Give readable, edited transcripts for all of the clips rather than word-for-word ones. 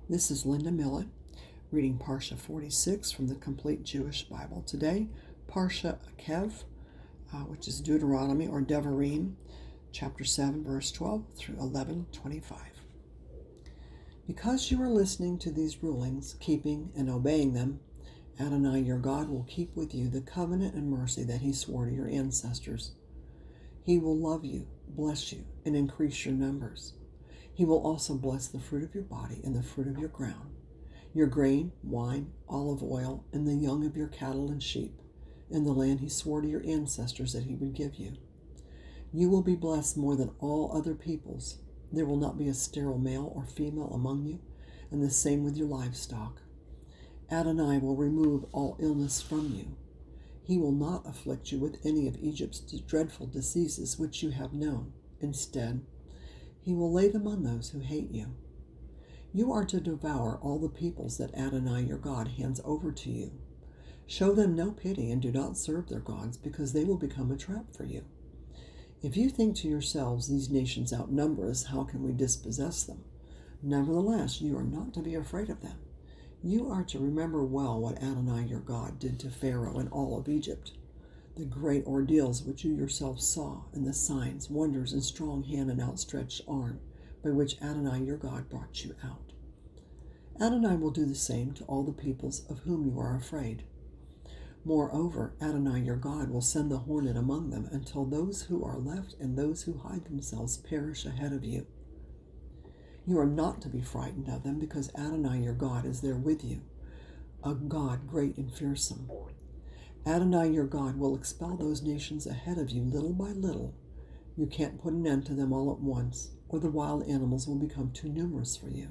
This is Linda Millett, reading Parsha 46 from the Complete Jewish Bible. Today, Parsha Ekev, which is Deuteronomy or Devarim, chapter 7, verse 12 through 11:25. Because you are listening to these rulings, keeping and obeying them, Adonai your God will keep with you the covenant and mercy that he swore to your ancestors. He will love you, bless you, and increase your numbers. He will also bless the fruit of your body and the fruit of your ground, your grain, wine, olive oil, and the young of your cattle and sheep, in the land he swore to your ancestors that he would give you. You will be blessed more than all other peoples. There will not be a sterile male or female among you, and the same with your livestock. Adonai will remove all illness from you. He will not afflict you with any of Egypt's dreadful diseases which you have known. Instead, he will lay them on those who hate you. You are to devour all the peoples that Adonai your God hands over to you. Show them no pity and do not serve their gods, because they will become a trap for you. If you think to yourselves, these nations outnumber us, how can we dispossess them? Nevertheless, you are not to be afraid of them. You are to remember well what Adonai your God did to Pharaoh and all of Egypt, the great ordeals which you yourselves saw, and the signs, wonders, and strong hand and outstretched arm by which Adonai your God brought you out. Adonai will do the same to all the peoples of whom you are afraid. Moreover, Adonai your God will send the hornet among them until those who are left and those who hide themselves perish ahead of you. You are not to be frightened of them, because Adonai your God is there with you, a God great and fearsome. Adonai your God will expel those nations ahead of you little by little. You can't put an end to them all at once, or the wild animals will become too numerous for you.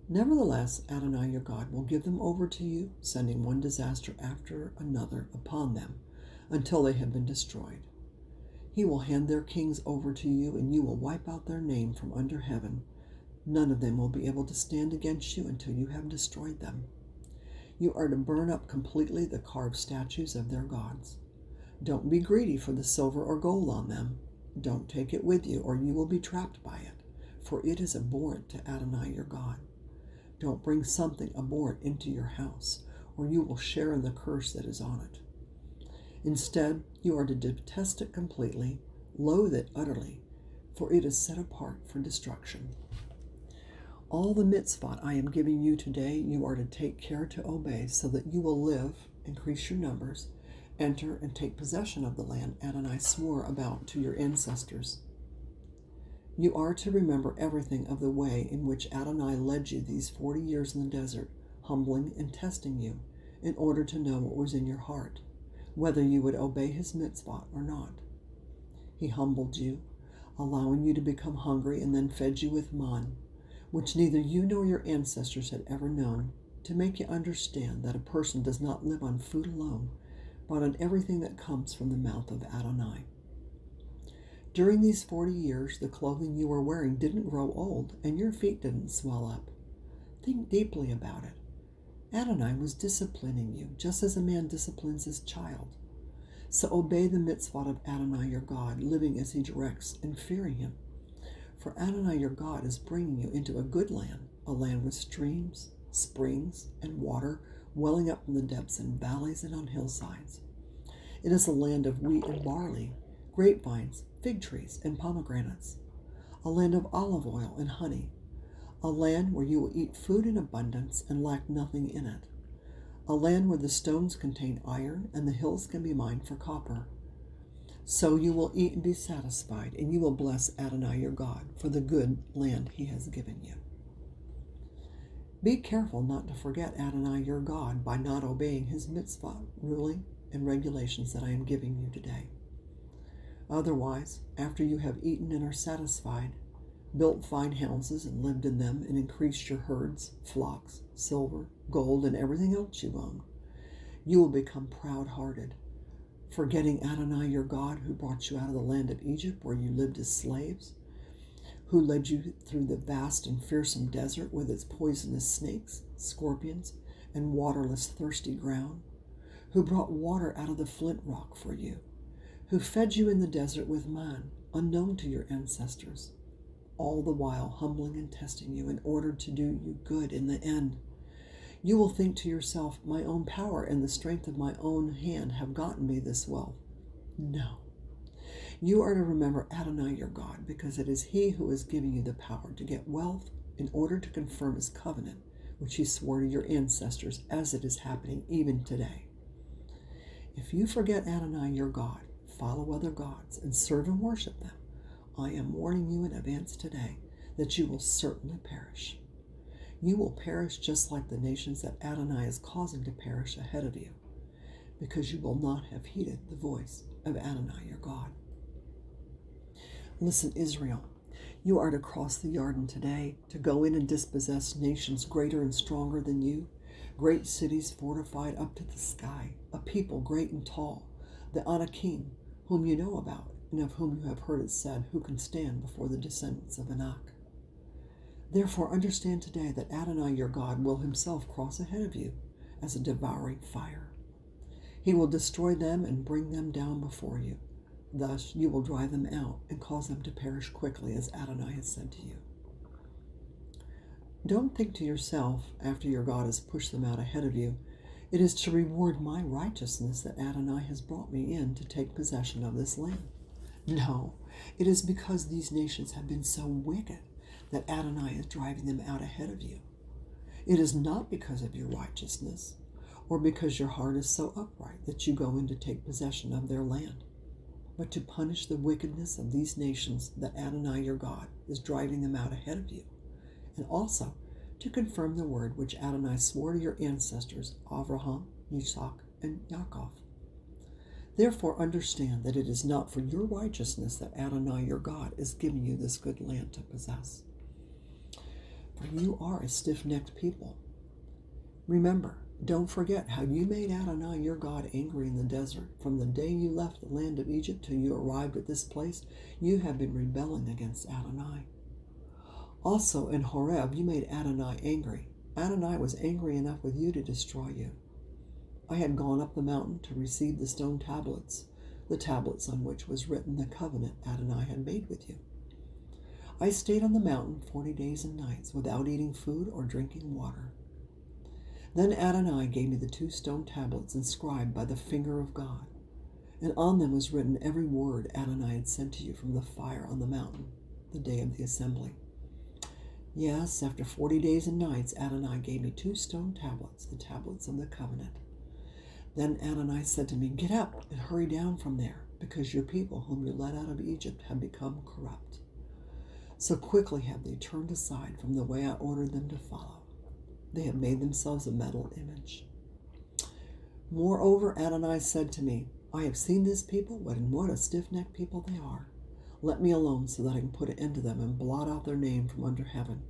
Nevertheless, Adonai your God will give them over to you, sending one disaster after another upon them, until they have been destroyed. He will hand their kings over to you, and you will wipe out their name from under heaven. None of them will be able to stand against you until you have destroyed them. You are to burn up completely the carved statues of their gods. Don't be greedy for the silver or gold on them. Don't take it with you, or you will be trapped by it, for it is abhorrent to Adonai your God. Don't bring something abhorrent into your house, or you will share in the curse that is on it. Instead, you are to detest it completely, loathe it utterly, for it is set apart for destruction. All the mitzvot I am giving you today, you are to take care to obey, so that you will live, increase your numbers, enter and take possession of the land Adonai swore about to your ancestors. You are to remember everything of the way in which Adonai led you these 40 years in the desert, humbling and testing you, in order to know what was in your heart, whether you would obey his mitzvot or not. He humbled you, allowing you to become hungry, and then fed you with man, which neither you nor your ancestors had ever known, to make you understand that a person does not live on food alone, but on everything that comes from the mouth of Adonai. During these 40 years, the clothing you were wearing didn't grow old, and your feet didn't swell up. Think deeply about it. Adonai was disciplining you, just as a man disciplines his child. So obey the mitzvot of Adonai your God, living as he directs and fearing him. For Adonai your God is bringing you into a good land, a land with streams, springs, and water welling up from the depths and valleys and on hillsides. It is a land of wheat and barley, grapevines, fig trees, and pomegranates, a land of olive oil and honey, a land where you will eat food in abundance and lack nothing in it, a land where the stones contain iron and the hills can be mined for copper. So you will eat and be satisfied, and you will bless Adonai your God for the good land he has given you. Be careful not to forget Adonai your God by not obeying his mitzvah, ruling, and regulations that I am giving you today. Otherwise, after you have eaten and are satisfied, built fine houses and lived in them, and increased your herds, flocks, silver, gold, and everything else you own, you will become proud-hearted, forgetting Adonai your God, who brought you out of the land of Egypt, where you lived as slaves, who led you through the vast and fearsome desert with its poisonous snakes, scorpions, and waterless thirsty ground, who brought water out of the flint rock for you, who fed you in the desert with man, unknown to your ancestors. all the while humbling and testing you in order to do you good in the end. You will think to yourself, my own power and the strength of my own hand have gotten me this wealth. No. You are to remember Adonai your God, because it is He who is giving you the power to get wealth in order to confirm His covenant, which He swore to your ancestors, as it is happening even today. If you forget Adonai your God, follow other gods, and serve and worship them, I am warning you in advance today that you will certainly perish. You will perish just like the nations that Adonai is causing to perish ahead of you, because you will not have heeded the voice of Adonai your God. Listen, Israel, you are to cross the Jordan today, to go in and dispossess nations greater and stronger than you, great cities fortified up to the sky, a people great and tall, the Anakim, whom you know about, and of whom you have heard it said, who can stand before the descendants of Anak. Therefore understand today that Adonai your God will himself cross ahead of you as a devouring fire. He will destroy them and bring them down before you. Thus you will drive them out and cause them to perish quickly, as Adonai has said to you. Don't think to yourself, after your God has pushed them out ahead of you, it is to reward my righteousness that Adonai has brought me in to take possession of this land. No, it is because these nations have been so wicked that Adonai is driving them out ahead of you. It is not because of your righteousness, or because your heart is so upright that you go in to take possession of their land, but to punish the wickedness of these nations that Adonai your God is driving them out ahead of you, and also to confirm the word which Adonai swore to your ancestors, Abraham, Isaac, and Yaakov. Therefore understand that it is not for your righteousness that Adonai your God is giving you this good land to possess. For you are a stiff-necked people. Remember, don't forget how you made Adonai your God angry in the desert. From the day you left the land of Egypt till you arrived at this place, you have been rebelling against Adonai. Also in Horeb you made Adonai angry. Adonai was angry enough with you to destroy you. I had gone up the mountain to receive the stone tablets, the tablets on which was written the covenant Adonai had made with you. I stayed on the mountain 40 days and nights without eating food or drinking water. Then Adonai gave me the 2 stone tablets inscribed by the finger of God, and on them was written every word Adonai had sent to you from the fire on the mountain, the day of the assembly. Yes, after 40 days and nights, Adonai gave me 2 stone tablets, the tablets of the covenant. Then Adonai said to me, get up and hurry down from there, because your people whom you led out of Egypt have become corrupt. So quickly have they turned aside from the way I ordered them to follow. They have made themselves a metal image. Moreover, Adonai said to me, I have seen this people, and what a stiff-necked people they are. Let me alone so that I can put an end to them and blot out their name from under heaven.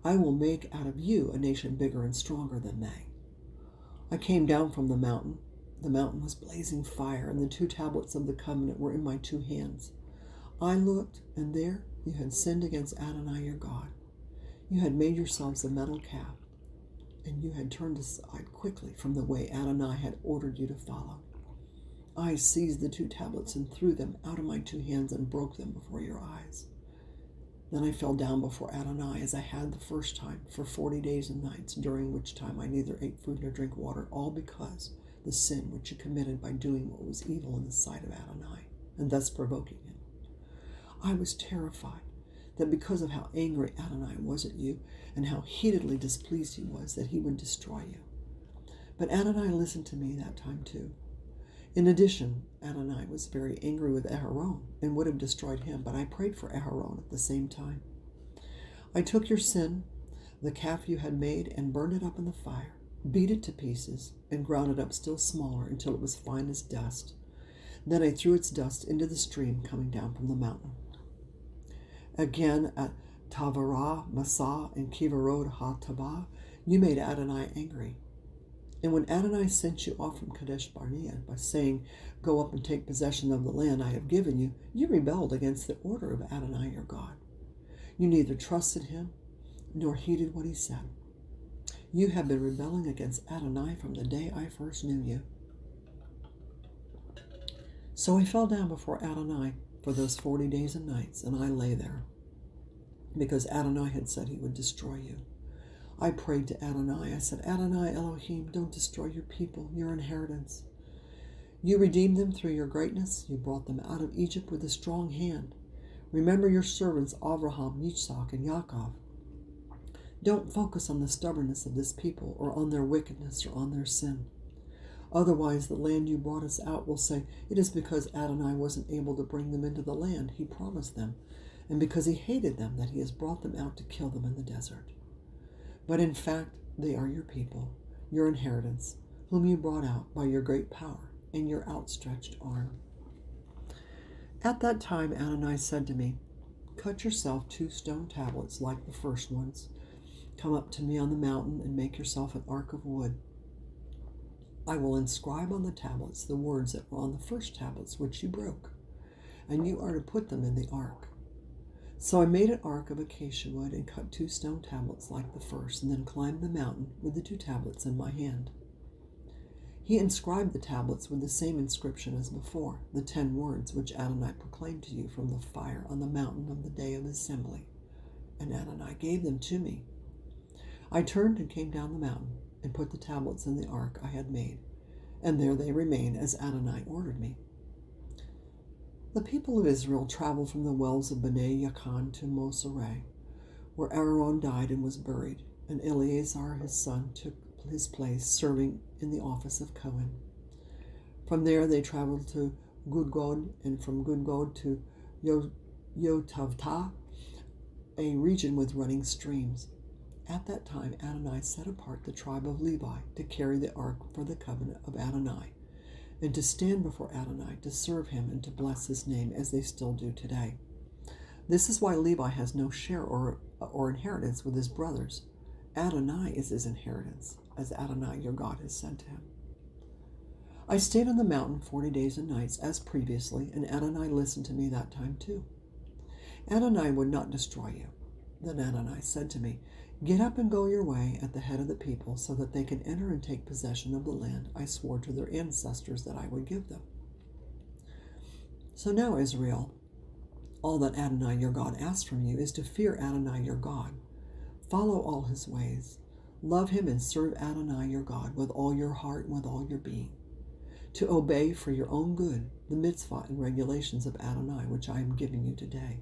I will make out of you a nation bigger and stronger than they. I came down from the mountain. The mountain was blazing fire, and the 2 tablets of the covenant were in my 2 hands. I looked, and there you had sinned against Adonai your God. You had made yourselves a metal calf, and you had turned aside quickly from the way Adonai had ordered you to follow. I seized the 2 tablets and threw them out of my 2 hands and broke them before your eyes. Then I fell down before Adonai as I had the first time for 40 days and nights, during which time I neither ate food nor drank water, all because the sin which you committed by doing what was evil in the sight of Adonai, and thus provoking him. I was terrified that because of how angry Adonai was at you and how heatedly displeased he was, that he would destroy you. But Adonai listened to me that time too. In addition, Adonai was very angry with Aharon and would have destroyed him, but I prayed for Aharon at the same time. I took your sin, the calf you had made, and burned it up in the fire, beat it to pieces, and ground it up still smaller until it was fine as dust. Then I threw its dust into the stream coming down from the mountain. Again at Tavarah, Massah, and Kivarod HaTabah, you made Adonai angry. And when Adonai sent you off from Kadesh Barnea by saying, go up and take possession of the land I have given you, you rebelled against the order of Adonai your God. You neither trusted him nor heeded what he said. You have been rebelling against Adonai from the day I first knew you. So I fell down before Adonai for those 40 days and nights, and I lay there. because Adonai had said he would destroy you. I prayed to Adonai. I said, Adonai Elohim, don't destroy your people, your inheritance. You redeemed them through your greatness. You brought them out of Egypt with a strong hand. Remember your servants Abraham, Yitzhak, and Yaakov. Don't focus on the stubbornness of this people, or on their wickedness, or on their sin. Otherwise, the land you brought us out will say, it is because Adonai wasn't able to bring them into the land he promised them, and because he hated them that he has brought them out to kill them in the desert. But in fact, they are your people, your inheritance, whom you brought out by your great power and your outstretched arm. At that time Adonai said to me, cut yourself 2 stone tablets like the first ones. Come up to me on the mountain and make yourself an ark of wood. I will inscribe on the tablets the words that were on the first tablets which you broke, and you are to put them in the ark. So I made an ark of acacia wood and cut 2 stone tablets like the first, and then climbed the mountain with the 2 tablets in my hand. He inscribed the tablets with the same inscription as before, the 10 words which Adonai proclaimed to you from the fire on the mountain of the day of assembly. And Adonai gave them to me. I turned and came down the mountain and put the tablets in the ark I had made, and there they remain as Adonai ordered me. The people of Israel traveled from the wells of Bnei Yakan to Mosereh, where Aaron died and was buried, and Eleazar his son took his place, serving in the office of Cohen. From there they traveled to Gudgod, and from Gudgod to Yotavta, a region with running streams. At that time Adonai set apart the tribe of Levi to carry the ark for the covenant of Adonai, and to stand before Adonai to serve him and to bless his name, as they still do today. This is why Levi has no share or inheritance with his brothers. Adonai is his inheritance, as Adonai your God has said to him. I stayed on the mountain 40 days and nights as previously, and Adonai listened to me that time too. Adonai would not destroy you. Then Adonai said to me, get up and go your way at the head of the people, so that they can enter and take possession of the land I swore to their ancestors that I would give them. So now, Israel, all that Adonai your God asks from you is to fear Adonai your God, follow all his ways, love him and serve Adonai your God with all your heart and with all your being, to obey for your own good the mitzvah and regulations of Adonai which I am giving you today.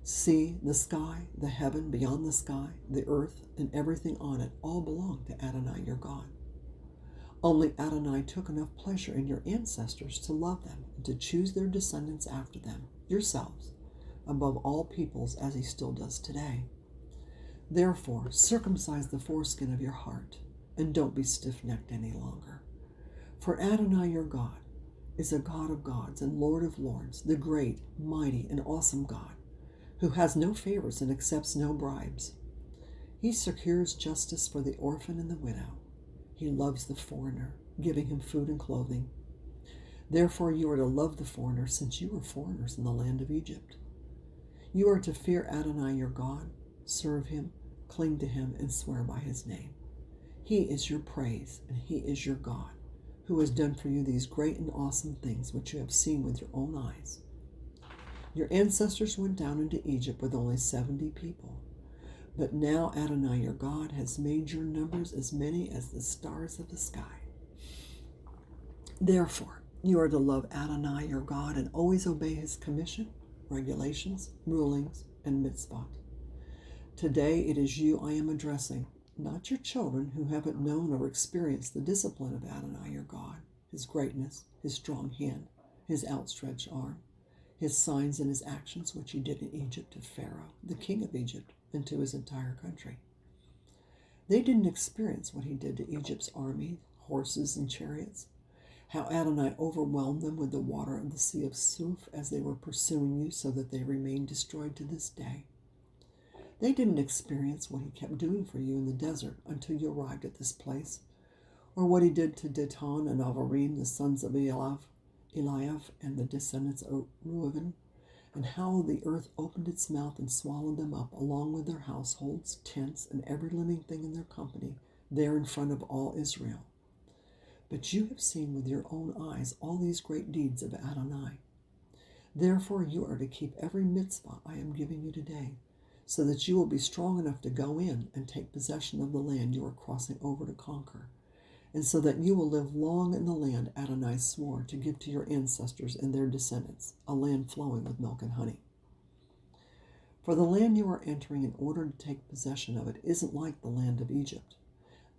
See, the sky, the heaven beyond the sky, the earth, and everything on it all belong to Adonai your God. Only Adonai took enough pleasure in your ancestors to love them and to choose their descendants after them, yourselves, above all peoples, as he still does today. Therefore, circumcise the foreskin of your heart, and don't be stiff-necked any longer. For Adonai your God is a God of gods and Lord of lords, the great, mighty, and awesome God, who has no favors and accepts no bribes. He secures justice for the orphan and the widow. He loves the foreigner, giving him food and clothing. Therefore you are to love the foreigner, since you were foreigners in the land of Egypt. You are to fear Adonai your God, serve him, cling to him, and swear by his name. He is your praise, and he is your God, who has done for you these great and awesome things which you have seen with your own eyes. Your ancestors went down into Egypt with only 70 people. But now Adonai your God has made your numbers as many as the stars of the sky. Therefore, you are to love Adonai your God and always obey his commission, regulations, rulings, and mitzvot. Today it is you I am addressing, not your children who haven't known or experienced the discipline of Adonai your God, his greatness, his strong hand, his outstretched arm, his signs and his actions which he did in Egypt to Pharaoh, the king of Egypt, and to his entire country. They didn't experience what he did to Egypt's army, horses, and chariots, how Adonai overwhelmed them with the water of the Sea of Suf as they were pursuing you, so that they remain destroyed to this day. They didn't experience what he kept doing for you in the desert until you arrived at this place, or what he did to Dathan and Avarim, the sons of Eliab, and the descendants of Reuben, and how the earth opened its mouth and swallowed them up, along with their households, tents, and every living thing in their company, there in front of all Israel. But you have seen with your own eyes all these great deeds of Adonai. Therefore you are to keep every mitzvah I am giving you today, so that you will be strong enough to go in and take possession of the land you are crossing over to conquer, and so that you will live long in the land Adonai swore to give to your ancestors and their descendants, a land flowing with milk and honey. For the land you are entering in order to take possession of it isn't like the land of Egypt.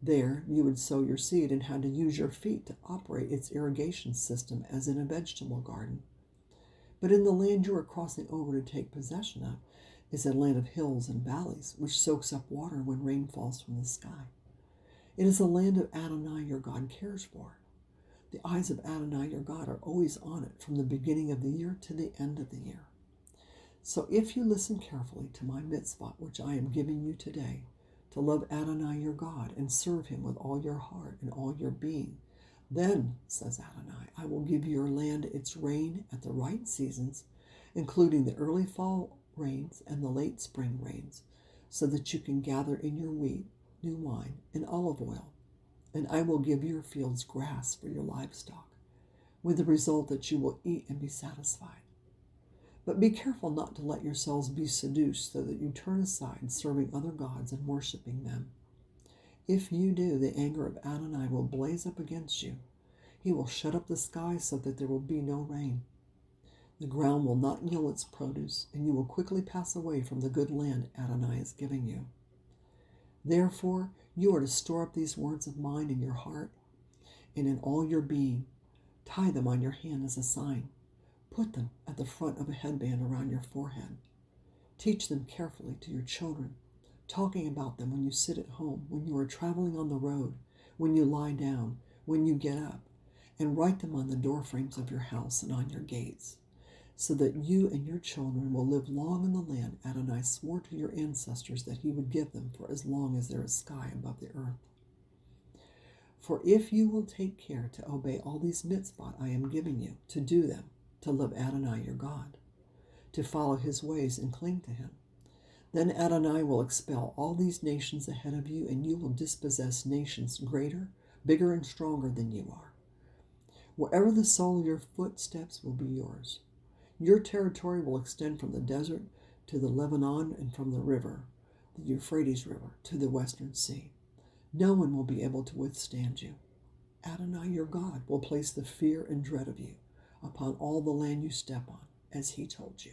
There you would sow your seed and had to use your feet to operate its irrigation system as in a vegetable garden. But in the land you are crossing over to take possession of is a land of hills and valleys, which soaks up water when rain falls from the sky. It is a land of Adonai your God cares for. The eyes of Adonai your God are always on it from the beginning of the year to the end of the year. So if you listen carefully to my mitzvah, which I am giving you today, to love Adonai your God and serve him with all your heart and all your being, then, says Adonai, I will give your land its rain at the right seasons, including the early fall rains and the late spring rains, so that you can gather in your wheat, new wine, and olive oil. And I will give your fields grass for your livestock, with the result that you will eat and be satisfied. But be careful not to let yourselves be seduced so that you turn aside serving other gods and worshiping them. If you do, the anger of Adonai will blaze up against you. He will shut up the sky so that there will be no rain. The ground will not yield its produce, and you will quickly pass away from the good land Adonai is giving you. Therefore, you are to store up these words of mine in your heart and in all your being. Tie them on your hand as a sign. Put them at the front of a headband around your forehead. Teach them carefully to your children, talking about them when you sit at home, when you are traveling on the road, when you lie down, when you get up, and write them on the doorframes of your house and on your gates, so that you and your children will live long in the land Adonai swore to your ancestors that he would give them for as long as there is sky above the earth. For if you will take care to obey all these mitzvot I am giving you, to do them, to love Adonai your God, to follow his ways and cling to him, then Adonai will expel all these nations ahead of you, and you will dispossess nations greater, bigger, and stronger than you are. Wherever the sole of your footsteps will be yours. Your territory will extend from the desert to the Lebanon and from the river, the Euphrates River, to the western sea. No one will be able to withstand you. Adonai your God will place the fear and dread of you upon all the land you step on, as he told you.